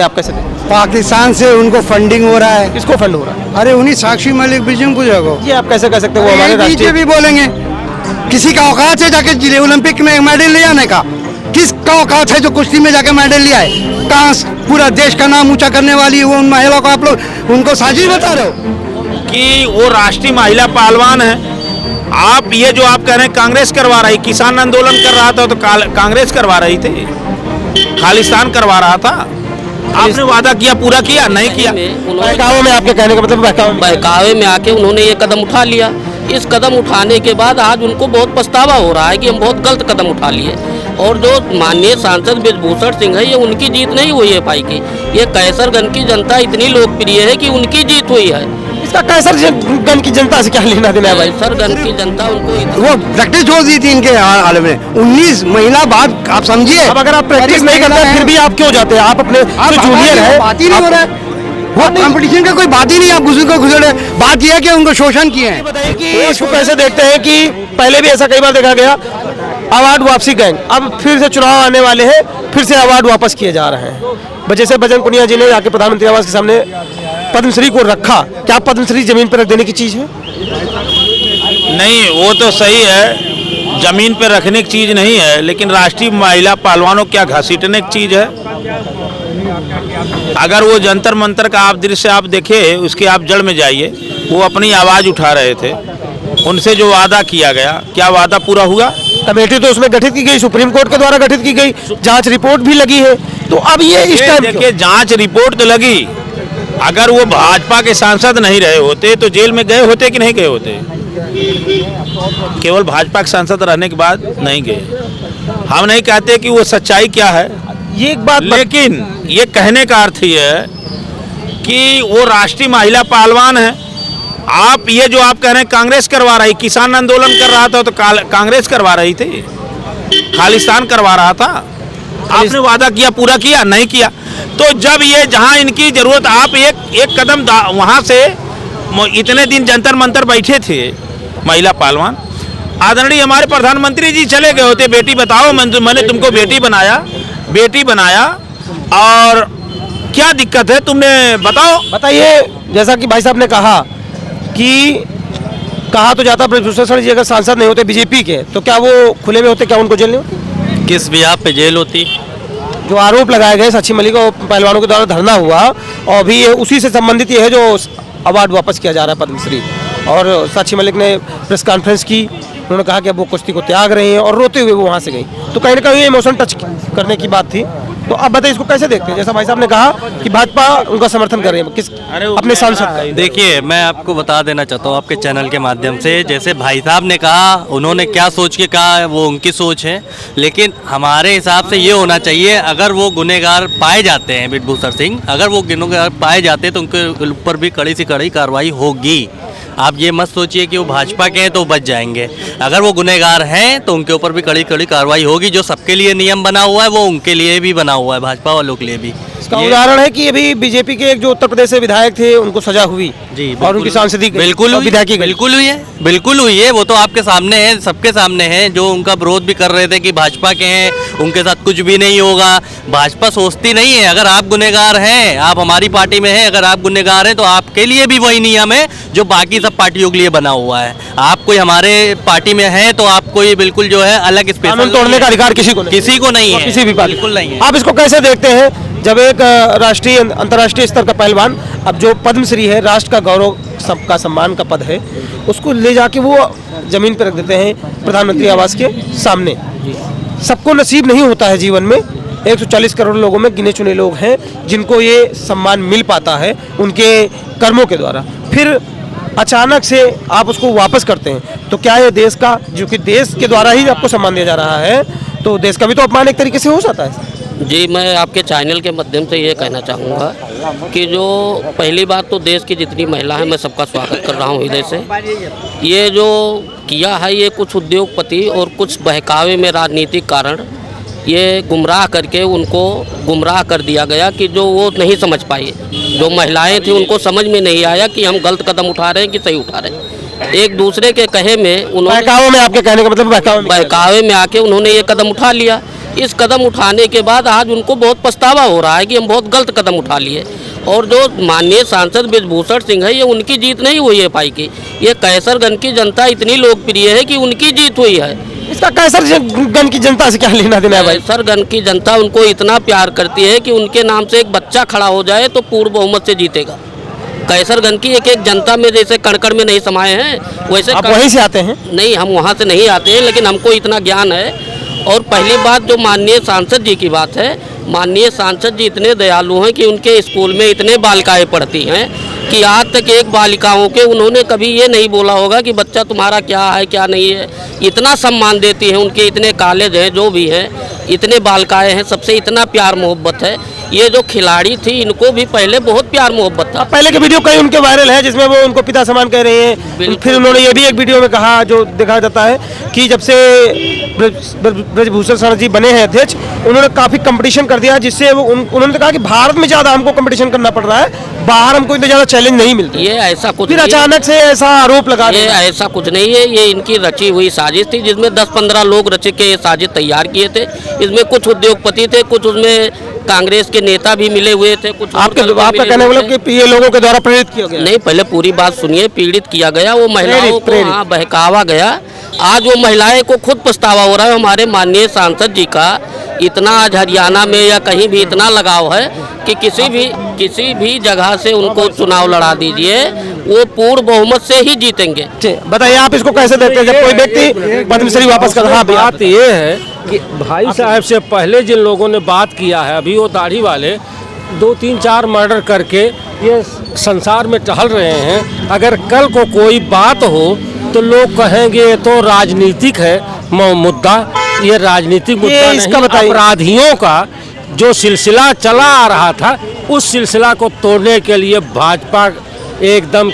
आप कैसे देखते हैं? पाकिस्तान से उनको फंडिंग हो रहा है। किसको फंड हो रहा है? अरे उन्हीं साक्षी मलिक बिजम पूजा को। ये आप कैसे कह सकते हो? वो हमारे राष्ट्रीय भी बोलेंगे किसी का औकात है जाके जिले ओलंपिक में मेडल ले आने का? किसका औकात है जो कुश्ती में जाके मेडल ले आए? कहाँ पूरा देश का नाम ऊंचा करने वाली वो उन महिला को आप लोग उनको साजिश बता रहे हो कि वो राष्ट्रीय महिला पहलवान है। आप ये जो आप कह रहे हैं कांग्रेस करवा रही, किसान आंदोलन कर रहा था तो कांग्रेस करवा रही थी, खालिस्तान करवा रहा था। आपने वादा किया, पूरा किया? नहीं किया। बहकावे में आपके कहने का मतलब बहकावे में आके उन्होंने ये कदम उठा लिया। इस कदम उठाने के बाद आज उनको बहुत पछतावा हो रहा है कि हम बहुत गलत कदम उठा लिए। और जो माननीय सांसद ब्रजभूषण सिंह है, ये उनकी जीत नहीं हुई है भाई की, ये कैसरगंज की जनता इतनी लोकप्रिय है कि उनकी जीत हुई है। इसका कैसरगंज की जनता से क्या लेना देना है भाई? कैसरगंज की जनता उनको वो प्रैक्टिस छोड़ दी थी इनके हाल में 19 महिला बात आप समझिए। अब अगर आप प्रैक्टिस नहीं करते फिर भी आप क्यों जाते हैं? आप अपने जो जूनियर है, बात ही नहीं हो रहा है। वो कंपटीशन का कोई बात ही नहीं। आप घुसड़ को घुसड़े बात किया कि उनको शोषण किए हैं। बताइए कि इसको कैसे देखते हैं कि पहले भी ऐसा कई बार देखा गया, अवार्ड वापसी गैंग, अब फिर से चुनाव आने वाले हैं, फिर से अवार्ड वापस किए जा रहे हैं। जैसे बजरंग पुनिया जी ने जाके प्रधानमंत्री आवास के सामने पद्मश्री को रखा, क्या पद्मश्री जमीन पर रख देने की चीज है? नहीं, वो तो सही है, जमीन पे रखने की चीज नहीं है, लेकिन राष्ट्रीय महिला पहलवानों क्या घसीटने की चीज है? अगर वो जंतर मंतर का आप दृश्य आप देखे, उसके आप जड़ में जाइए, वो अपनी आवाज उठा रहे थे। उनसे जो वादा किया गया, क्या वादा पूरा हुआ? कमेटी तो उसमें गठित की गई, सुप्रीम कोर्ट के द्वारा गठित की गई, जांच रिपोर्ट भी लगी है। तो अब ये इस टाइम देखिए, जांच रिपोर्ट तो लगी, अगर वो भाजपा के सांसद नहीं रहे होते तो जेल में गए होते कि नहीं गए होते? केवल भाजपा के सांसद रहने के बाद नहीं गए। हम नहीं कहते कि वो सच्चाई क्या है, ये एक बात, लेकिन ये कहने का अर्थ ये है कि वो राष्ट्रीय महिला पहलवान है। आप ये जो आप कह रहे हैं कांग्रेस करवा रही, किसान आंदोलन कर रहा था तो कांग्रेस करवा रही थी, खालिस्तान करवा रहा था। आपने वादा किया, पूरा किया? नहीं किया। तो जब ये जहां इनकी जरूरत, आप एक कदम वहां से इतने दिन जंतर मंतर बैठे थे महिला पहलवान, आदरणीय हमारे प्रधानमंत्री जी चले गए होते, बेटी बताओ, मैंने तुमको बेटी बनाया और क्या दिक्कत है, तुमने बताओ। बताइए, जैसा कि भाई साहब ने कहा कि कहा तो जाता ब्रजभूषण जी अगर सांसद नहीं होते बीजेपी के, तो क्या वो खुले में होते? क्या उनको जेल नहीं होती? किस बिहाफ पे जेल होती? जो आरोप लगाए गए साक्षी मलिक और पहलवानों के द्वारा धरना हुआ, और भी ये उसी से संबंधित ये है जो अवार्ड वापस किया जा रहा है पद्मश्री। और साक्षी मलिक ने प्रेस कॉन्फ्रेंस की, उन्होंने कहा कि अब वो कुश्ती को त्याग रही हैं और रोते हुए वो वहाँ से गई। तो कहीं ना कहीं इमोशन टच करने की बात थी। तो अब बताइए, इसको कैसे देखते हैं? जैसा भाई साहब ने कहा कि भाजपा उनका समर्थन कर रही है, किस अपने सांसद। देखिए, मैं आपको बता देना चाहता हूँ आपके चैनल के माध्यम से, जैसे भाई साहब ने कहा, उन्होंने क्या सोच के कहा वो उनकी सोच है, लेकिन हमारे हिसाब से ये होना चाहिए, अगर वो गुनहगार पाए जाते हैं ब्रजभूषण सिंह, अगर वो गुनहगार पाए जाते हैं तो उनके ऊपर भी कड़ी से कड़ी कार्रवाई होगी। आप ये मत सोचिए कि वो भाजपा के हैं तो बच जाएंगे। अगर वो गुनहगार हैं तो उनके ऊपर भी कड़ी कड़ी कार्रवाई होगी। जो सबके लिए नियम बना हुआ है वो उनके लिए भी बना हुआ है, भाजपा वालों के लिए भी। इसका उदाहरण है कि अभी बीजेपी के एक जो उत्तर प्रदेश से विधायक थे, उनको सजा हुई जी, और उनकी सांसदी बिल्कुल विधायकी बिल्कुल हुई है। वो तो आपके सामने है, सबके सामने है। जो उनका विरोध भी कर रहे थे कि भाजपा के हैं, उनके साथ कुछ भी नहीं होगा। भाजपा सोचती नहीं है, अगर आप गुनहगार हैं, आप हमारी पार्टी में हैं, अगर आप गुनहगार हैं तो आपके लिए भी वही नियम है जो बाकी सब पार्टियों के लिए बना हुआ है। आप कोई हमारे पार्टी में है तो आपको ये बिल्कुल जो है अलग स्पेशल तोड़ने का अधिकार किसी को नहीं है, किसी भी पार्टी बिल्कुल नहीं है। आप इसको कैसे देखते हैं जब एक राष्ट्रीय अंतर्राष्ट्रीय स्तर का पहलवान, अब जो पद्मश्री है, राष्ट्र का गौरव, सबका सम्मान का पद है, उसको ले जाके वो जमीन पर रख देते हैं प्रधानमंत्री आवास के सामने? सबको नसीब नहीं होता है जीवन में। 140 करोड़ लोगों में गिने चुने लोग हैं जिनको ये सम्मान मिल पाता है उनके कर्मों के द्वारा। फिर अचानक से आप उसको वापस करते हैं, तो क्या ये देश का, जो कि देश के द्वारा ही आपको सम्मान दिया जा रहा है, तो देश का भी तो अपमान एक तरीके से हो जाता है? जी, मैं आपके चैनल के माध्यम से ये कहना चाहूँगा कि जो पहली बात तो देश की जितनी महिला है, मैं सबका स्वागत कर रहा हूँ हृदय से। ये जो किया है, ये कुछ उद्योगपति और कुछ बहकावे में राजनीतिक कारण ये गुमराह करके उनको गुमराह कर दिया गया कि जो वो नहीं समझ पाए। जो महिलाएं थी उनको समझ में नहीं आया कि हम गलत कदम उठा रहे हैं कि सही उठा रहे हैं। एक दूसरे के कहे में उन्होंने बहकावे में, आपके कहने का मतलब बहकावे में आके उन्होंने ये कदम उठा लिया। इस कदम उठाने के बाद आज उनको बहुत पछतावा हो रहा है कि हम बहुत गलत कदम उठा लिए। और जो माननीय सांसद बृजभूषण सिंह है, ये उनकी जीत नहीं हुई है पाई की, ये कैसरगंज की जनता इतनी लोकप्रिय है कि उनकी जीत हुई है। इसका कैसरगंज की जनता से क्या लेना देना है भाई? कैसरगंज की जनता उनको इतना प्यार करती है कि उनके नाम से एक बच्चा खड़ा हो जाए तो पूर्ण बहुमत से जीतेगा। कैसरगंज की एक एक जनता में जैसे कणकण में नहीं समाये हैं, वैसे आप वहीं से आते हैं? नहीं, हम वहाँ से नहीं आते हैं, लेकिन हमको इतना ज्ञान है। और पहली बात जो माननीय सांसद जी की बात है, माननीय सांसद जी इतने दयालु हैं कि उनके स्कूल में इतने बालिकाएं पढ़ती हैं कि आज तक एक बालिकाओं के उन्होंने कभी ये नहीं बोला होगा कि बच्चा तुम्हारा क्या है क्या नहीं है। इतना सम्मान देती हैं, उनके इतने कॉलेज हैं, जो भी हैं, इतने बालिकाएं हैं, सबसे इतना प्यार मोहब्बत है। ये जो खिलाड़ी थी, इनको भी पहले बहुत प्यार मोहब्बत था। पहले के वीडियो कई उनके वायरल है जिसमें वो उनको पिता समान कह रहे हैं। फिर उन्होंने ये भी एक वीडियो में कहा, जो दिखाया जाता है कि जब से ब्रजभूषण शरण जी बने हैं अध्यक्ष, उन्होंने काफी कंपटीशन कर दिया, जिससे उन्होंने कहा कि भारत में ज्यादा हमको कंपटीशन करना पड़ रहा है, बाहर हमको इतना ज्यादा चैलेंज नहीं मिलता। ये ऐसा कुछ फिर अचानक से ऐसा आरोप लगा ये ऐसा कुछ नहीं है, ये इनकी रची हुई साजिश थी, जिसमें 10-15 लोग रच के ये साजिश तैयार किए थे। इसमें कुछ उद्योगपति थे, कुछ उसमें कांग्रेस के नेता भी मिले हुए थे, कुछ आपका कहने मतलब कि ये लोगों के द्वारा प्रेरित किया गया? नहीं, पहले पूरी बात सुनिए। पीड़ित किया गया, वो महिलाओं को हाँ बहकावा गया। आज वो महिलाएं को खुद पछतावा हो रहा है। हमारे माननीय सांसद जी का इतना आज हरियाणा में या कहीं भी इतना लगाव है कि किसी भी जगह से उनको चुनाव लड़ा दीजिए, वो पूर्ण बहुमत से ही जीतेंगे। बताइए आप इसको कैसे देखते हैं जब कोई व्यक्ति पद्मश्री वापस कर रहा है? बात ये है कि भाई साहब से पहले जिन लोगों ने बात किया है, अभी वो दाढ़ी वाले 2-3-4 मर्डर करके ये संसार में टहल रहे हैं। अगर कल को कोई बात हो तो लोग कहेंगे ये तो राजनीतिक है मुद्दा। ये राजनीतिक मुद्दा नहीं, अपराधियों का जो सिलसिला चला आ रहा था, उस सिलसिला को तोड़ने के लिए भाजपा एकदम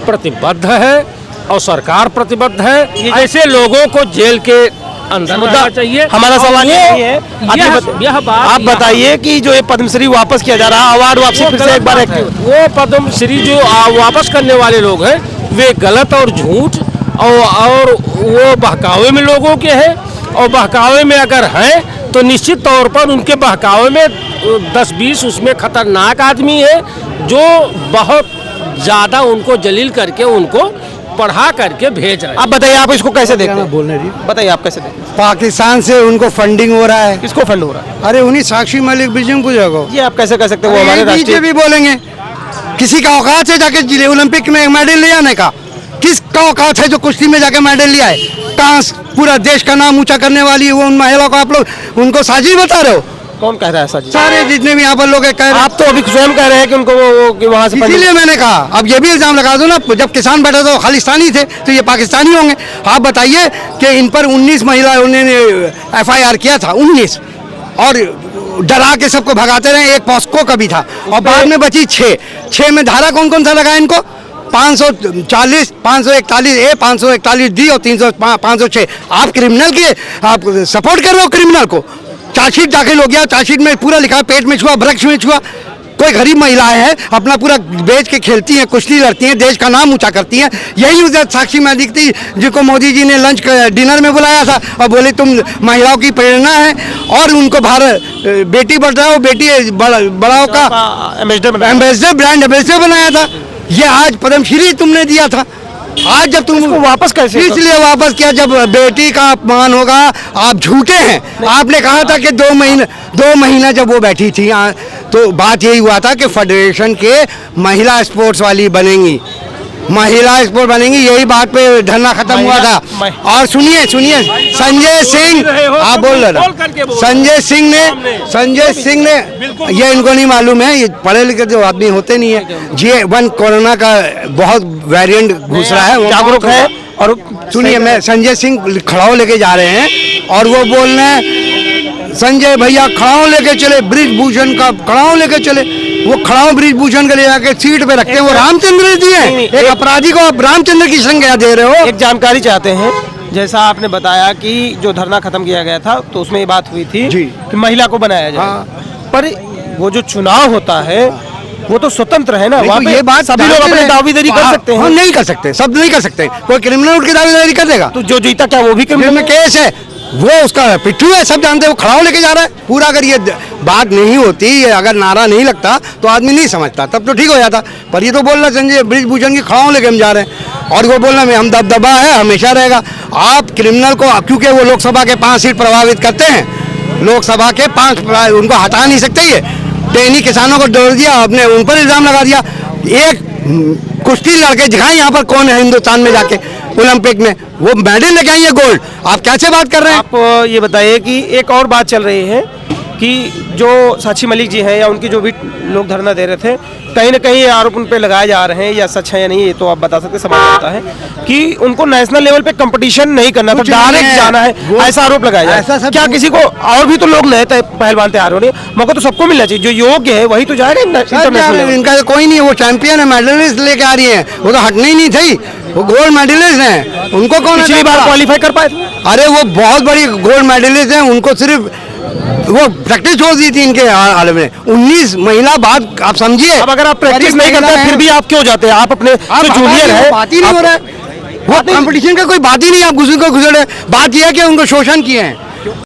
प्रतिबद्ध है और सरकार प्रतिबद्ध है। ऐसे लोगों को जेल के अंदर रहना चाहिए। हमारा सवाल ये है, आप बताइए कि जो ये पद्मश्री वापस किया जा रहा है, अवार्ड वापसी फिर से एक बार वो पद्मश्री जो वापस करने वाले लोग हैं, वे गलत और झूठ और वो बहकावे में लोगों के हैं। और बहकावे में अगर हैं तो निश्चित तौर पर उनके बहकावे में 10-20 उसमें खतरनाक आदमी है, जो बहुत ज़्यादा उनको जलील करके उनको पढ़ा करके भेज रहे हैं। आप बताइए, आप इसको कैसे देखते हैं? बोलने दी बताइए आप कैसे देखते हैं? पाकिस्तान से उनको फंडिंग हो रहा है। किसको फंड हो रहा है? अरे उन्हीं साक्षी मलिक बिजम को जगह। ये आप कैसे कह सकते हैं? वो हमारे राष्ट्रीय भी बोलेंगे, किसी का औकात है जाके ओलंपिक में मेडल ले आने का? किसका औकात है जो कुश्ती में जाके मेडल ले आए? कहाँ पूरा देश का नाम ऊंचा करने वाली वो उन महिलाओं को आप लोग उनको साजिश बता रहे हो? कौन कह रहा है साजिश? सारे जितने भी यहाँ पर लोग कह रहे हैं। आप तो अभी स्वयं कह रहे हैं कि उनको कि वहाँ से इसीलिए मैंने कहा, अब ये भी इल्जाम लगा दो ना, जब किसान बैठे तो खालिस्तानी थे, तो ये पाकिस्तानी होंगे। आप बताइए कि इन पर 19 महिलाओं ने FIR किया था, 19, और डरा के सबको भगाते रहे। एक पॉस्को का भी था और बाद में बची 6 में धारा कौन कौन सा लगा इनको? 540, 541 A, 541 D और 506। आप क्रिमिनल के आप सपोर्ट कर रहे हो क्रिमिनल को। चार्जशीट दाखिल हो गया, चार्जशीट में पूरा लिखा, पेट में छुआ, वृक्ष में छुआ। कोई गरीब महिलाएं हैं, अपना पूरा बेच के खेलती हैं, कुश्ती लड़ती हैं, देश का नाम ऊंचा करती हैं। यही उधर साक्षी मलिक थी जिनको मोदी जी ने लंच डिनर में बुलाया था और बोले तुम महिलाओं की प्रेरणा है और उनको भारत बेटी बढ़ाओ, बेटी बढ़ाओ का एम्बेसडर, ब्रांड एम्बेसडर बनाया था। ये आज पद्मश्री तुमने दिया था। आज जब तुम वापस कैसे? इसलिए वापस किया जब बेटी का अपमान होगा। आप झूठे हैं। आपने कहा था कि 2 महीना जब वो बैठी थी तो बात यही हुआ था कि फेडरेशन के महिला स्पोर्ट्स वाली बनेंगी, महिला स्पोर्ट बनेंगी, यही बात पे धरना खत्म हुआ था। और सुनिए संजय सिंह, आप बोल रहे थे, संजय सिंह ने ये इनको नहीं मालूम है, ये पढ़े लिखे जो आदमी होते नहीं है। J1 कोरोना का बहुत वेरिएंट घुस रहा है, जागरूक है। और सुनिए, मैं संजय सिंह खड़ाऊ लेके जा रहे हैं और वो बोल रहे हैं संजय भैया खड़ाऊ लेके चले, ब्रिजभूषण का खड़ाऊ लेके चले। वो खड़ाऊ ब्रिजभूषण के ले जाके सीट पे रखते हैं। वो रामचंद्र जी हैं, एक अपराधी को आप रामचंद्र की संज्ञा दे रहे हो। एक जानकारी चाहते हैं, जैसा आपने बताया कि जो धरना खत्म किया गया था तो उसमें ये बात हुई थी कि महिला को बनाया जाए। पर वो जो चुनाव होता है वो तो स्वतंत्र है ना, वहाँ पे ये बात सभी लोग अपनी दावेदारी कर सकते हैं। नहीं कर सकते, सब नहीं कर सकते। कोई क्रिमिनल उठ के दावेदारी कर देगा तो जो जीता क्या वो भी क्रिमिनल में केस है? वो उसका पिट्ठू है, सब जानते हैं, वो खड़ाऊ लेके जा रहा है पूरा। अगर ये बात नहीं होती, ये अगर नारा नहीं लगता तो आदमी नहीं समझता, तब तो ठीक हो जाता। पर ये तो बोल रहा संजय ब्रिजभूषण की खड़ाऊ लेके हम जा रहे हैं, और वो बोल रहे हैं हम दबदबा है हमेशा रहेगा। आप क्रिमिनल को, क्योंकि वो लोकसभा के 5 सीट प्रभावित करते हैं, लोकसभा के 5 उनको हटा नहीं सकते। ये टेनी किसानों को डोर दिया आपने, उन पर इल्जाम लगा दिया। एक कुश्ती लड़के दिखाएं यहाँ पर कौन है हिंदुस्तान में जाके ओलंपिक में, वो मेडल लेके आई है गोल्ड। आप कैसे बात कर रहे हैं? आप ये बताइए कि एक और बात चल रही है कि जो साक्षी मलिक जी हैं या उनकी जो भी लोग धरना दे रहे थे, कहीं ना कहीं ये आरोप उन पे लगाए जा रहे हैं, या सच है या नहीं ये तो आप बता सकते, समझ आता है कि उनको नेशनल लेवल पे कंपटीशन नहीं करना था, डायरेक्ट जाना है, ऐसा आरोप लगाया जा रहा है। क्या किसी को, और भी तो लोग नए पहलवान तैयार हो रहे हैं, मौका तो सबको मिलना चाहिए, जो योग्य है वही तो जाएगा इंटरनेशनल लेवल। इनका तो कोई नहीं है, वो चैंपियन है, मेडलिस्ट लेके आ रही है, वो तो हटनी ही नहीं थी, वो गोल्ड मेडलिस्ट हैं। उनको कौन पिछली बार क्वालिफाई कर पाए? अरे वो बहुत बड़ी गोल्ड मेडलिस्ट हैं, उनको सिर्फ वो प्रैक्टिस छोड़ दी थी इनके हाल में। 19 महिला, बात आप समझिए। अब अगर आप प्रैक्टिस नहीं करते फिर भी आप क्यों जाते हैं? आप अपने जो जूनियर है, बात ही नहीं हो रहा है, वो कंपटीशन का कोई बात ही नहीं। आप किसी को घुसड़े, बात यह है कि उनको शोषण किए हैं।